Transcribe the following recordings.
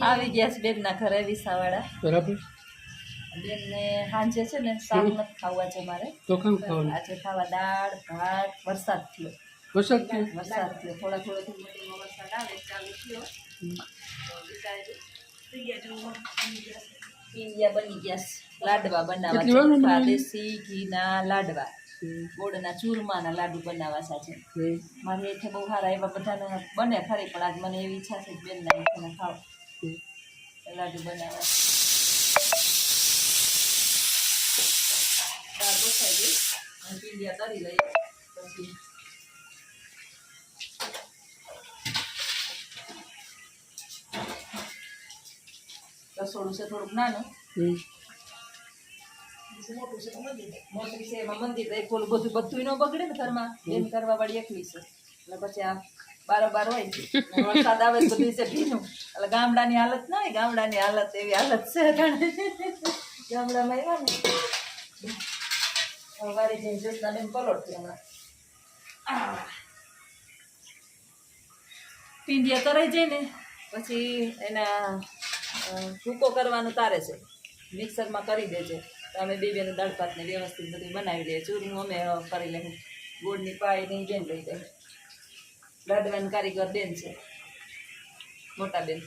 આવી ગયા છે બેનના ઘરે વિસાવાળા. બરાબર. બેનને સાંજે છે ને શાક નથી ખાવા છે મારે. તો કેમ ખાવાનું? આજે ખાવા દાળ ભાત. વરસાદ થયો વરસાદ થોડા વરસાદ આવે ચાલુ થયો. પીંડિયા બની ગયા. લાડવા બનાવવા દેશી ઘીના લાડવા, ગોળના ચૂરમાના લાડુ બનાવવા સાચે. મારે એથી બહુ સારા એવા બધાને બને ખરી, પણ આજ મને એવી ઈચ્છા છે કે બેનના એથી ખાવ લાડુ બનાવવા. દાળ બસાઈ ગઈ અને પીંડિયા તરી લઈએ. પછી રસોડું છે થોડુંક નાનું, મોટું છે એમાં મંદિર ઓલું બધું ન બગડે ને ઘરમાં. બેન કરવા વાળી એકલી છે એટલે પછી આ બારોબાર હોય. વરસાદ આવે બધું છે ભીનું, એટલે ગામડાની હાલત ના હોય. ગામડાની હાલત એવી હાલત છે. ગામડામાં આવ્યા ને વારી જઈને જ્યોત્સના બેન પલોટથી હમણાં પીંડિયા તરાઈ જાય ને પછી એના ભૂકો કરવાનું તારે છે. મિક્સરમાં કરી દેજે તો અમે બે બેનું દાળ ભાતને વ્યવસ્થિત બધું બનાવી દઈએ. ચૂરનું અમે કરી લઈએ. ગોળની પાય નહીં બેન લઈ જાય. લાડવાની કારીગર બેન છે, મોટા બેન.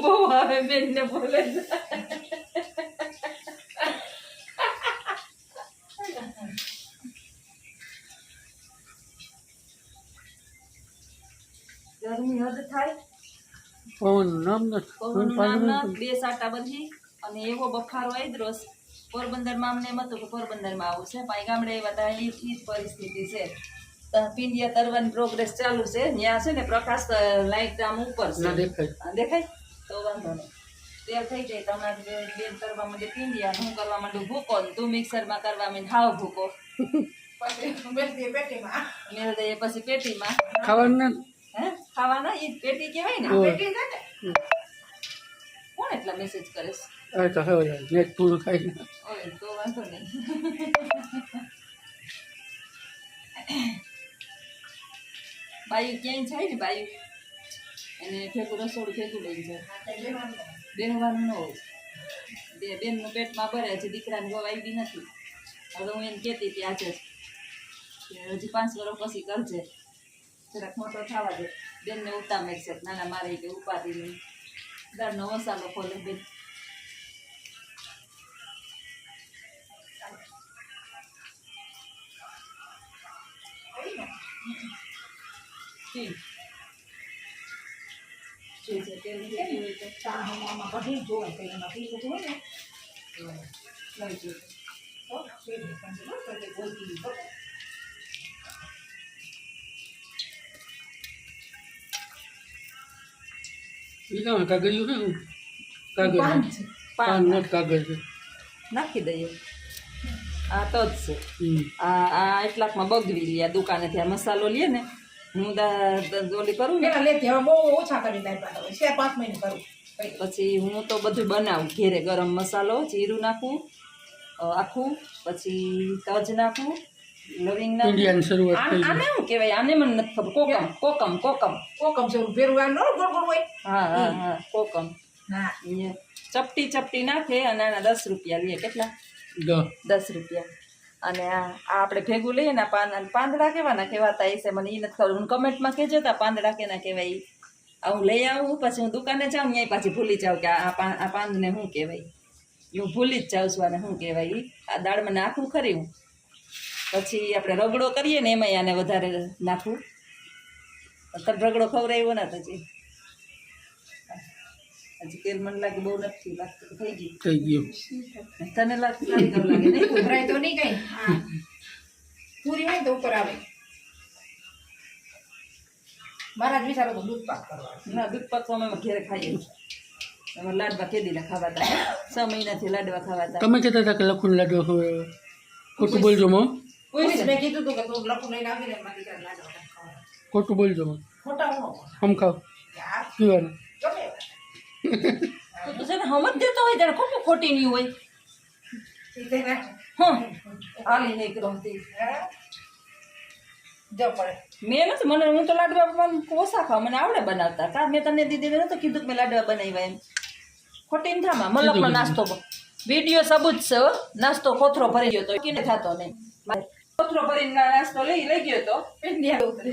બહુ આવે બેન ને બોલે. ગરમી હદ થાય. પવન નામ બે સાટા બધી અને એવો બફારો આવી રોજ. પોરબંદરમાં અમને એમ હતું કે પોરબંદરમાં આવું છે, પણ ગામડે એવા ત્યાં એ જ પરિસ્થિતિ છે. પીંડિયા તરવાની પ્રોગ્રેસ ચાલુ છે. ત્યાં છે ને પ્રકાશ લાઈટ આમ ઉપર છે, દેખાય તો વાંધો નહીં. તેલ થઈ જાય તમારે બેન કરવા માંડે પીંડિયા, હું કરવા માંડું ભૂકો, તું મિક્સરમાં કરવા માંડ હાવ ભૂકો. પછી પેટીમાં ખાવાનું ખાવાના એ પેટી કહેવાય ને. કોણ એટલા મેસેજ કરે છે? નેટ પૂરું થાય ને તો વાંધો નહીં. બાયું ક્યાંય જાય ને બાયું એને ભેગું રસોડું ભેગું લઈ જાય. બેહવાનું ન હોય. બેનનું પેટમાં ભરે છે, દીકરાને ગવાઈ બી નથી. હવે હું એને કહેતી હતી આજે જ હજી 5 વર્ષ પછી કરજે, જરાક મોટો થવા દે. બેનને ઉતામેર છે, નાના મારે કે ઉપાધિ નહીં. દાળનો મસાલો ખોલે બેન. કાગળ કાગળ નાખી દઈએ. આ તો જ છે. આ એટલાકમાં બગવી લે દુકાને ત્યાં મસાલો લે ને. હું ઓલી કરું ને બહુ ઓછા કરી 4-5 મહિને કરું. પછી હું તો બધું બનાવું ઘેરે. ગરમ મસાલો, જીરું નાખું આખું, પછી તજ નાખું, લવિંગ નાખું. આને શું કહેવાય? આને મને નથી ખબર. કોકમ કોકમ કોકમ છે ભેરું ગોળ ગોળ હોય. હા કોકમ. ચપટી ચપટી નાખે અને આના 10 રૂપિયા લે. કેટલા? 10 રૂપિયા. અને આ આપણે ભેગું લઈએ ને પાંદડા કેવાના કહેવાતા એ છે મને એ નથી ખબર. હું કમેન્ટમાં કહેજો તા પાંદડા કેના કહેવાય. હું લઈ આવું પછી હું દુકાને જાઉં ત્યાં પાછી ભૂલી જાઉં કે આ પાંદને શું કહેવાય. હું ભૂલી જ જાઉં છું આને શું કહેવાય. આ દાળમાં નાખવું ખરી હું. પછી આપણે રગડો કરીએ ને એમાંય આને વધારે નાખવું. રગડો ખવડાવ્યો ને પછી હજી તેલ મને લાગે બહુ નથી લાગતું. થઈ ગયું તને લાગે લાગે નહીં ઉભરાય તો નહીં કઈ. પૂરી હોય તો ઉપર આવે. મારા જ વિચારો તો દૂધ પાક કરવા. ના દૂધ પાક તો અમે ઘેરે ખાઈએ. અમે લાડવા કેદીના ખાવાતા 6 મહિનાથી લાડવા ખાવાતા. તમે કહેતા હતા કે લખુન લાડવા ખવડાવે. ખોટું બોલજો માં. મેં કીધું હતું કે તું લખું લઈને આવીને મારી ઘરે લાડવા ખાવા. ખોટું બોલજો માં. ખોટા હું હમ ખાવ યાર પીવાનું. ગમે તો છે ને હમત દેતો હોય ત્યારે ખોટું ખોટી નહીં હોય હા હાલી નહીં કરતી જો પડે મેં નથી મને હું તો લાડવા પણ ઓછા ખાવ મને આવડે બનાવતા કા મેં તને દીદી નતું કીધું કે મેં લાડવા બનાવ્યા એમ ખોટી ને થામાં મલકનો નાસ્તો વિડીયો સબૂત છે હો. નાસ્તો કોથરો ભરી ગયો તો કેને થતો નહીં કોથરો ભરીને નાસ્તો લઈ ગયો તો ઇન્ડિયા ઉતરે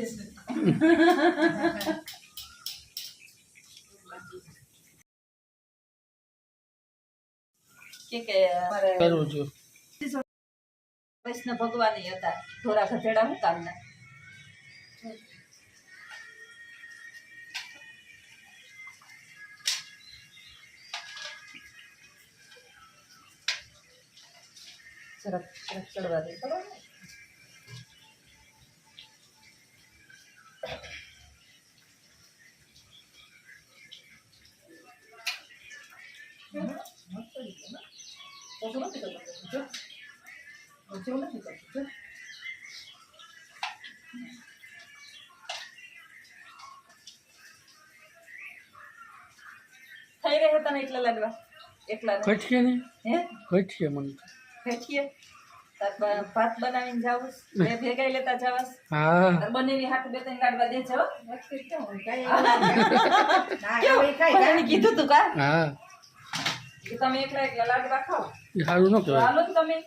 કે મારે કરવું જો કૃષ્ણ ભગવાન હતા થોડા ગધેડા હું કામના જરાક ચડવા દે બરાબર થઈ રહ્યા હતા ને એકલા લાડવા એકલા કચ્છે ને હે કચ્છે મને ફેંકીએ ભાત બનાવીને જાવું બે ભેગા લેતા જવાસ હા બનેવી હાથ બે ત્રણ લાડવા દે છે હો. ખાઈ કીધું તું કા હા કે તમે એકલા એકલા લાડવા ખાઓ એ સારું ન કહેવાય હાલો તમે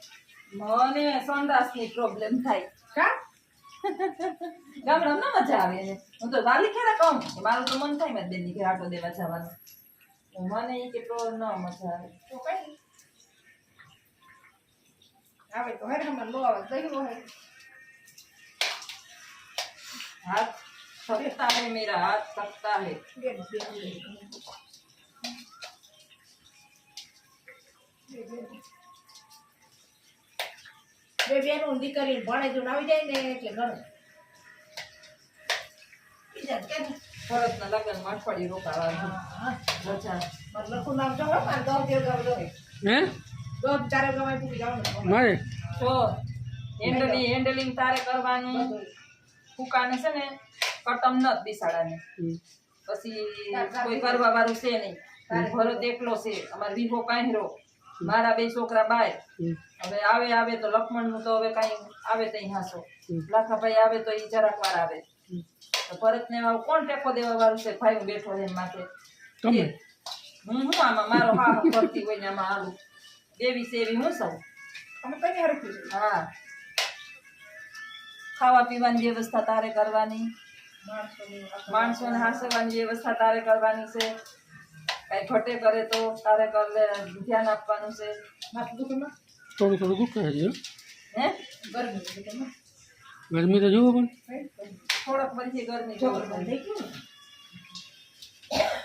મને સંડાસની પ્રોબ્લેમ થાય કા ગામડામાં ના મજા આવે એને હું તો વાલી ખેડા કહું કે મારું તો મન થાય મેં બેનની ઘરે આટો દેવા જવાનું મને એ કેટલો ન મજા આવે તો કઈ આવે તો હેર હમણાં લો આવે દઈ લો હે हाथ थकता है मेरा हाथ थकता है બે બેનું દીકરી ભણે જો આવી જાય ને એટલે ઘણું બીજા કે ભરતના લગ્નમાં અઠવાડિયું રોકાવાનું રજા મારું લખું નામ જો મારે 10 દિવસ ગાવ જોઈએ હે 10 ચારે ગાવ પૂરી જવાનું મારે તો હેન્ડલિંગ તારે કરવાનું ફૂકાને છે ને કટમ ન બિસાડાને પછી કોઈ કરવા વાળું છે નહીં ભરત એકલો છે અમારે વિભો કાંહરો મારા બે છોકરા બાય હવે આવે તો લક્ષ્મણ નું તો હવે કઈ આવે તઈ હાસો લાખાભાઈ આવે તો ઈ જરાક વાર આવે તો ભરત ને કોણ ટેકો દેવા વાળું છે ભાઈ હું બેઠો છે માથે તમે હું આમાં મારો હા કરતી હોય ને આમાં આવું દેવી છે એવી હું સૌ અમે કઈ હરખું છે હા ખાવા પીવાની વ્યવસ્થા તારે કરવાની માણસોને હાંસવાની વ્યવસ્થા તારે કરવાની છે કઈ ઘટે કરે તો તારે ધ્યાન આપવાનું છે માથું દુખે થોડું થોડું દુખે છે હે ગરમી દુખે ગરમી તો જુઓ પણ થોડોક બધી ગરમી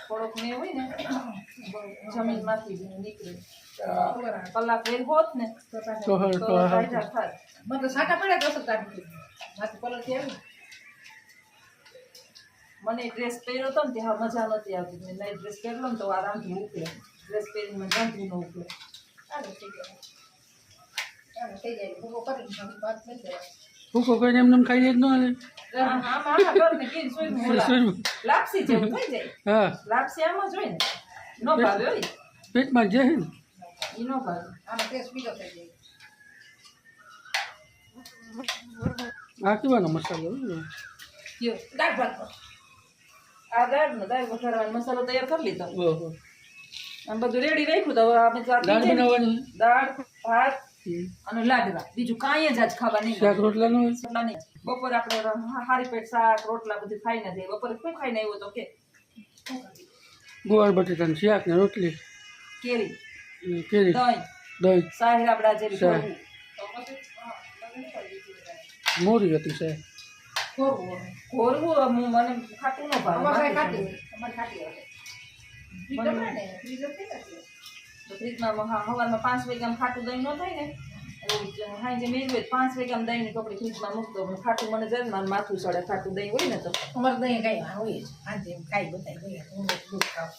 થોડોક ને હોય ને જમીન માંથી નીકળે કલાક વેર હોત ને તો તો ફાયદા થાય મને તો સાટા પડ્યા તો સત્તા નથી માથું કલર થી આવી મને ડ્રેસ પહેર્યો હતો ને ત્યાં મજા નથી આવતી મેં નાઇટ ડ્રેસ પહેરલો ને તો આરામથી ઉકળે ડ્રેસ પહેરીને મને ગમતું ન ઉકળે ચાલો થઈ જાય ચાલો થઈ જાય ભૂકો કરીને થોડી વાત થઈ જાય ભૂકો કરીને એમને ખાઈ જાય જ ન હાલે આમાં ઘરને કીને સુઈને લાપસી જેવું થઈ જાય હા લાપસી આમાં જોઈ ને ન ભાવે હોય પેટમાં જ જાય ને ઈ ન ભાવે આનો ટેસ્ટ બીજો થઈ જાય આ કેવાનો મસાલો કયો દાળ ભાત આ દાળ વઘારવાનો મસાલો તૈયાર કરી લીધો ઓહો આમ બધું રેડી રાખ્યું તો હવે આપણે તો દાળ બનાવવાની દાળ ભાત અને લાડવા બીજું કાંઈ જ આજ ખાવા નહીં શાક રોટલા નો રોટલા નહીં બપોરે આપણે હારી પેટ શાક રોટલા બધું ખાઈને જઈએ બપોરે શું ખાઈને આવ્યો તો કે ગોળ બટેટાનું શાક ને રોટલી કેરી ને કેરી દહીં દહીં સાહી રાબડા જેવી શાક. ઘોરવું. મોરી હતી સાહેબ ખોરવું ઘોરવું મને ખાટું ન અમારે ભાવે ખાટી અમારે ખાટી આવે બીજો ને બીજો થઈ જશે તો ફ્રીજમાં સવારમાં 5 વાગ્યામાં ખાટું દહીં ન થાય ને એવું હાઈ જે મેળવું હોય 5 વાગ્યામાં દહીંની ટોપડી ફ્રીજમાં મૂકી દો પણ ખાટું મને જાય મારું માથું ચડે ખાટું દહીં હોય ને તો અમારે દહીં કઈ હોય જ આજે ખાઈ બતાવી દઈએ હું દૂધ ખાઉં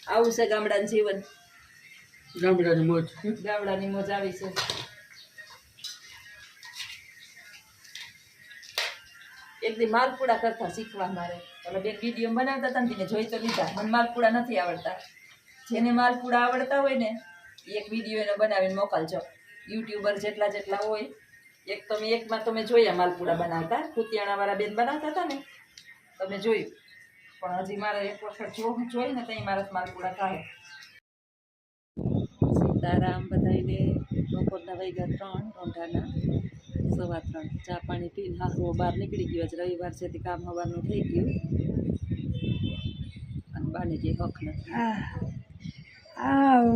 આવું છે ગામડાનું જીવન ગામડાની મોજ ગામડાની મોજ આવી છે એક દી માલપુડા કરતા શીખવા મારે એટલે બેન વિડીયો બનાવતા હતા ને તેને જોઈ તો લીધા મને માલપુડા નથી આવડતા જેને માલપુડા આવડતા હોય ને એક વિડીયો એનો બનાવીને મોકલજો યુટ્યુબર જેટલા હોય એક તો મેં એકમાં તો મેં જોયા માલપુડા બનાવતા કુતિયાણાવાળા બેન બનાવતા હતા ને તમે જોયું પણ હજી મારે એક વખત જોઈ ને ત્યાં મારા માલપુડા થાય સીતારામ બધાઈને બપોરના વાગ્યા 3 રોંઢાના 3:15 ચા પાણી પીને હાથો બહાર નીકળી ગયો આજ રવિવાર છે તે કામ હવાનું થઈ ગયું અને બાને જે હક નથી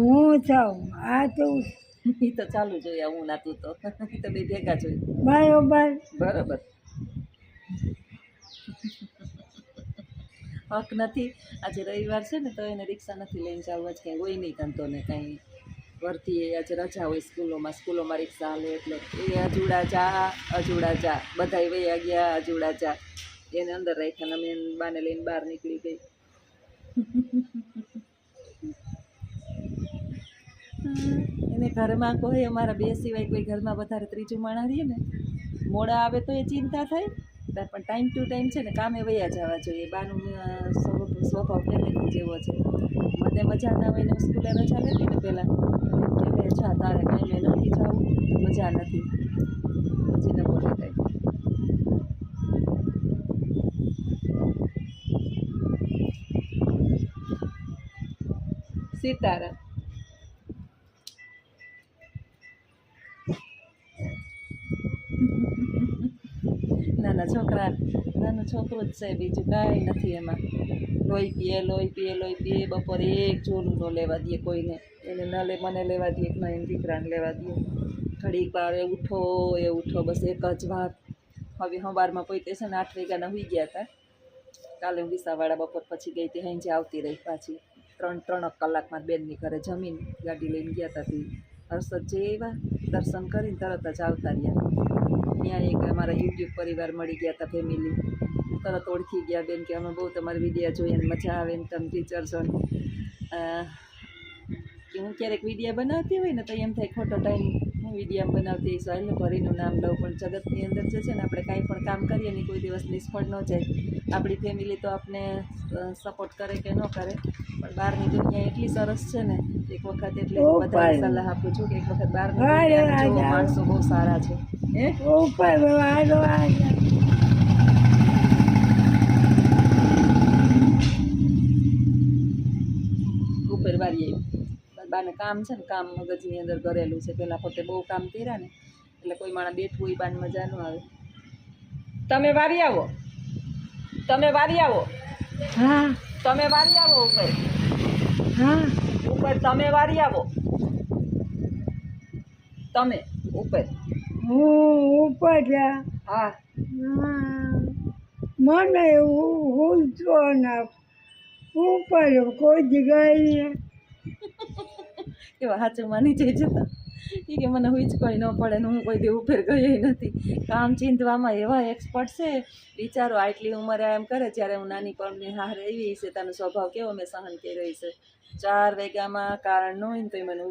હું જાઉં આ તો એ તો ચાલુ જોઈએ હું ના તું તો એ તો બે ભેગા જોઈએ બરોબર બરાબર હક નથી આજે રવિવાર છે ને તો એને રિક્ષા નથી લઈને જવું આજ કંઈ હોય નહીં ધંધો ને કંઈ વરતી આજે રજા હોય સ્કૂલોમાં રિક્ષા હાલે એટલે એ અજુડા જા બધાય વયા ગયા અજુડા જા એને અંદર રાખ્યા અમે બાને લઈને બહાર નીકળી ગઈ એને ઘરમાં કોઈ અમારા બે સિવાય કોઈ ઘરમાં વધારે ત્રીજું માણસ રહીએ ને મોડા આવે તો એ ચિંતા થાય પણ ટાઈમ ટુ ટાઈમ છે ને કામે વયા જવા જોઈએ બાનું સ્વભાવ પહેલેથી જેવો છે મને મજા ના હોય ને સ્કૂલે રજા લેતી ને પહેલાં એટલે જા તારે કાંઈ મેં નથી જવું મજા નથી પછી ન બોલે કાંઈ સીતારામ નાનું છોકરું જ છે બીજું કાંઈ નથી એમાં લોહી પીએ બપોરે એક જોલું ન લેવા દે કોઈને એને ન લે મને લેવા દે ન એને દીકરાને લેવા દે ઘડીક વાર એ ઉઠો બસ એક જ વાત હવે સવારમાં પોતે છે ને 8 વાગ્યાના હોઈ ગયા હતા કાલે હું વિસાવાળા બપોર પછી ગઈ હતી અહીં જે આવતી રહી પાછી 3 કલાકમાં બેનની ઘરે જમીન ગાડી લઈને ગયા હતા તે હર્ષદ જે એવા દર્શન કરીને તરત જ આવતા રહ્યા ત્યાં એક અમારા યુટ્યુબ પરિવાર મળી ગયા હતા ફેમિલી તરત ઓળખી ગયા બેન કે અમે બહુ તમારી વિડીયો જોઈને મજા આવે ને તમે ટીચર છો કે હું ક્યારેક વિડીયો બનાવતી હોય ને તો એમ થાય ખોટો ટાઈમ હું વિડીયો બનાવતી સાહેલ ભરીનું નામ લઉં પણ જગતની અંદર જે છે ને આપણે કાંઈ પણ કામ કરીએ ને કોઈ દિવસ નિષ્ફળ ન જાય આપણી ફેમિલી તો આપણે સપોર્ટ કરે કે ન કરે પણ બહારની દુનિયા એટલી સરસ છે ને એક વખત એટલે વધારે સલાહ આપું છું કે એક વખત બહારની દુનિયા જુઓ માણસો બહુ સારા છે ઉપર વારી બાને કામ છે ને કામ મગજની અંદર કરેલું છે પહેલાં પોતે બહુ કામ કર્યા ને એટલે કોઈ માણસ બેઠવું હોય બાને મજા ન આવે તમે વારી આવો હા તમે વારી આવો ઉપર હા ઉપર તમે વારી આવો તમે ઉપર હું ઉપર જા હા મને હું તો ના ઉપર કોઈ જગ્યાએ કેવા સાચું માની જાય જતા એ કે મને હુંચકોઈ ન પડે ને હું કોઈ દી ઉપર ગઈ નથી કામ ચીંધવામાં એવા એક્સપર્ટ છે વિચારો આટલી ઉંમરે એમ કરે જ્યારે હું નાની પણની હાર એવી છે તેનો સ્વભાવ કેવો મેં સહન કર્યો છે 4 વાગ્યામાં કારણ ન હોય ને તો એ મને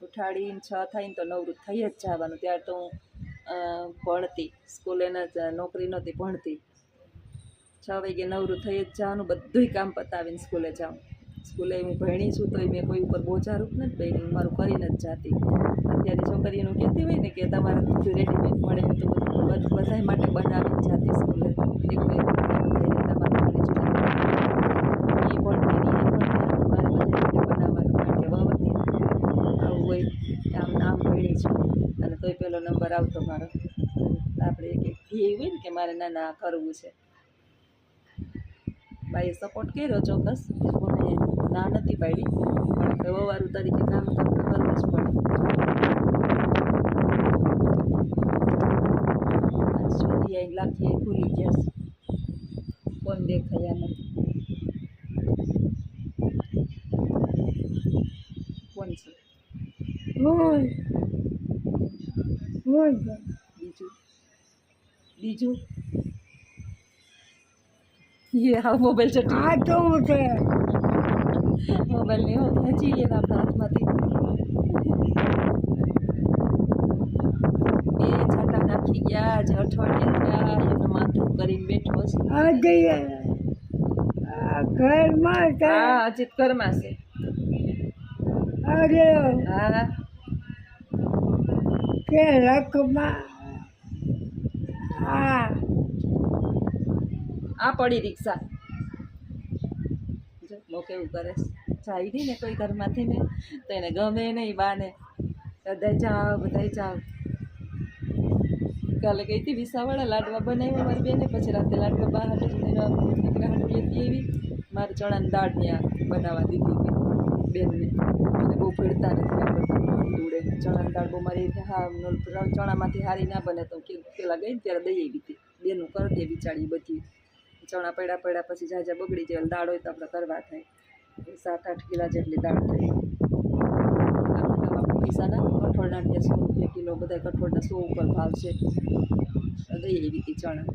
ઉઠાડીને 6 થાય ને તો નવરું થઈ જ જવાનું ત્યારે તો હું ભણતી સ્કૂલે નોકરી નહોતી ભણતી 6 વાગે નવરું થઈ જ જવાનું બધુંય કામ પતાવીને સ્કૂલે જાઉં સ્કૂલે હું ભણી છું તો મેં કોઈ ઉપર બોજારૂપ નથી બની હું મારું કરીને જ જાતી અત્યારે છોકરીઓનું કહેતી હોય ને કે તમારે બધું રેડીમેડ મળે તો બધા માટે બનાવીને જાતી સ્કૂલે એક બે તમારે ભણી જુદા એ ભણતી નહીં મારે બધા રીતે બનાવવાનું કારણ કે વાવતી આવું હોય આમ ભણી છું અને તોય પહેલો નંબર આવતો મારો આપણે એક ધ્યેય હોય ને કે મારે ના કરવું છે ભાઈએ સપોર્ટ કર્યો ચોક્કસ મને ના નથી પાડી પણ વવારું તરીકે કામ તો આપણે કરવું જ પડે આજ સુધી અહીં લાખી ભૂલી ગયા છે કોણ દેખાયા નથી કોણ છે બીજું ये हाँ मोबाइल चटी આ તો છે मोबाइल नहीं हो हची लेना अपना हाथમાંથી બે છાટા નાખી થાકી ગયા આજે અઠવાડિયા થયા એનું માથું કરીને બેઠો છે ઘરમાં હા હજી તો ઘરમાં છે અરે હા કે લખમાં આ પડી રિક્ષા જો બહુ કેવું કરે છે જાય નહીં ને કોઈ ઘરમાંથી ને તો એને ગમે નહીં બાને બધા જાઓ કાલે ગઈ હતી વિસાવાળા લાડવા બનાવ્યા મારી બેને પછી રાતે લાડવા બહાર દીકરા હાટું લેતી આવી મારે ચણાની દાળ ત્યાં બનાવવા દીધી હતી બેનને અને બહુ ભેળતા નથી આપણે દૂડે ચણાની દાળ બહુ મારી હા ચણામાંથી હારી ના બને તો પેલા ગઈ ને ત્યારે દઈ આવી હતી બેનું કરી દે બિચારી બધી ચણા પડ્યા પછી જાજા બગડી જાય દાળ હોય તો આપણે કરવા થાય 7-8 કિલા જેટલી દાળ થાય પૈસા ના કઠોળના 100 રૂપિયા કિલો બધા કઠોળના 100 ઉપર ભાવ છે દઈ એવી હતી ચણા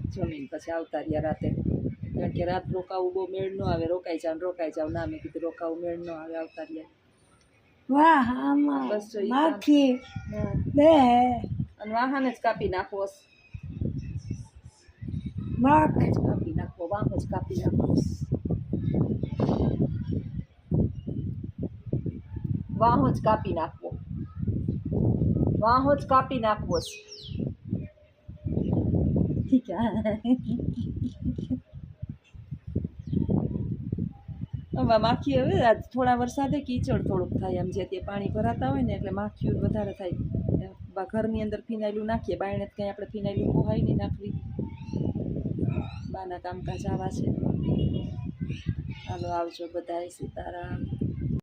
જમીન પછી આવતા રહ્યા રાતે કારણ કે રાત રોકાવું બહુ મેળ ન આવે રોકાઈ જાવ ના મેં કીધું રોકાવું મેળ ન આવે આવતા રહ્યા વાહ આમાં બસ જો ઈ માખી હા. બે અને વાહન જ કાપી નાખવો માખ વાહન જ કાપી નાખવો વાહ જ કાપી નાખવો વાહો જ કાપી નાખવો વાહો જ કાપી નાખવો ઠીક હવે માખી હવે આજ થોડા વરસાદે કીચડ થોડુંક થાય આમ જે તે પાણી ભરાતા હોય ને એટલે માખીઓ વધારે થાય ઘરની અંદર ફિનાઇલું નાખીએ બાયણે કંઈ આપણે ફિનાઇલું પોહાય નહીં નાખવી બાના કામકાજ આવા છે હાલો આવજો બધાય સીતારામ